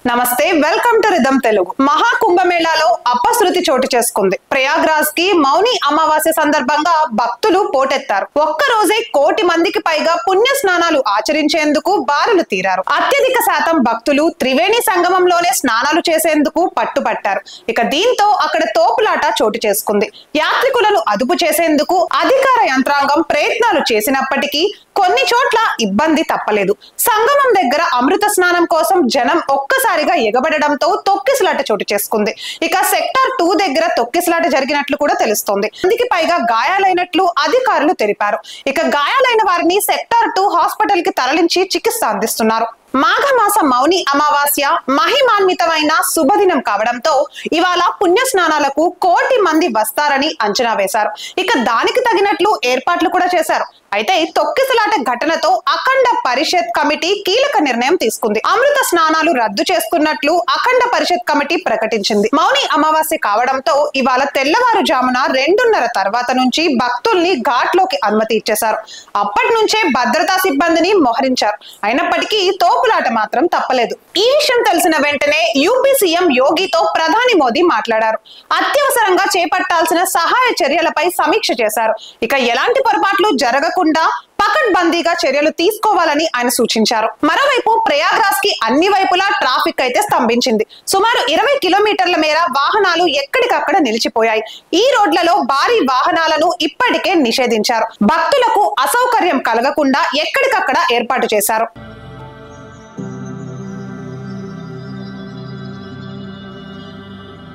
నమస్తే, welcome to rhythm Telugu. మహాకుంభమేళాలో అపశృతి చోటు చేసుకుంది. ప్రయాగ్రాజ్ కి మౌని అమావాస్య సందర్భంగా భక్తులు పోటెత్తారు. ఒక్క రోజే 1 కోటి మందికి పైగా పుణ్య స్నానాలు ఆచరించేందుకు బారులు తీరారు. అత్యధిక శాతం భక్తులు త్రివేణి సంగమంలోనే స్నానాలు చేసేందుకు పట్టుపట్టారు. ఇక దీంతో అక్కడ తోపులాట చోటు చేసుకుంది. యాత్రికులను అదుపు చేసేందుకు అధికార యంత్రాంగం ప్రయత్నాలు చేసినప్పటికీ కొన్ని చోట్ల ఇబ్బంది తప్పలేదు. సంగమం దగ్గర అమృత స్నానం కోసం జనం ఒక్కసారిగా ఎగబడడంతో తొక్కిసలాట చోటు చేసుకుంది. ఇక సెక్టార్ 2 దగ్గర తొక్కిసలాట జరిగినట్లు కూడా తెలుస్తోంది. అందుకే పైగా గాయాలైనట్లు అధికారులు తెలిపారు. ఇక గాయాలైన వారిని సెక్టార్ 2 హాస్పిటల్ కి తరలించి చికిత్స అందిస్తున్నారు. మాఘమాస మౌని అమావాస్య మహిమాన్వితమైన శుభదినం కావడంతో ఇవాళ పుణ్య స్నానాలకు 1 కోటి మంది వస్తారని అంచనా వేశారు. ఇక దానికి తగినట్లు ఏర్పాట్లు కూడా చేశారు. అయితే తొక్కిసలాట ఘటనతో అఖండ పరిషత్ కమిటీ కీలక నిర్ణయం తీసుకుంది. అమృత స్నానాలు రద్దు చేస్తున్నట్లు అఖండ పరిషత్ కమిటీ ప్రకటించింది. మౌని అమావాస్య కావడంతో ఇవాళ తెల్లవారుజామున 2:30 తర్వాత నుంచి భక్తుల్ని ఘాట్ లోకి అనుమతి ఇచ్చేశారు. అప్పటి నుంచే భద్రతా సిబ్బందిని మోహరించారు. అయినప్పటికీ తోపులాట మాత్రం తప్పలేదు. ఈ విషయం తెలిసిన వెంటనే యూపీ సీఎం యోగితో ప్రధాని మోదీ మాట్లాడారు. అత్యవసరంగా చేపట్టాల్సిన సహాయ చర్యలపై సమీక్ష చేశారు. ఇక ఎలాంటి పొరపాట్లు జరగకుండా పకడ్బందీగా చర్యలు తీసుకోవాలని ఆయన సూచించారు. మరోవైపు ప్రయాగ్రాజ్ కి అన్ని వైపులా ట్రాఫిక్ అయితే స్తంభించింది. సుమారు 20 కిలోమీటర్ల మేర వాహనాలు ఎక్కడికక్కడ నిలిచిపోయాయి. ఈ రోడ్లలో భారీ వాహనాలను ఇప్పటికే నిషేధించారు. భక్తులకు అసౌకర్యం కలగకుండా ఎక్కడికక్కడ ఏర్పాటు చేశారు.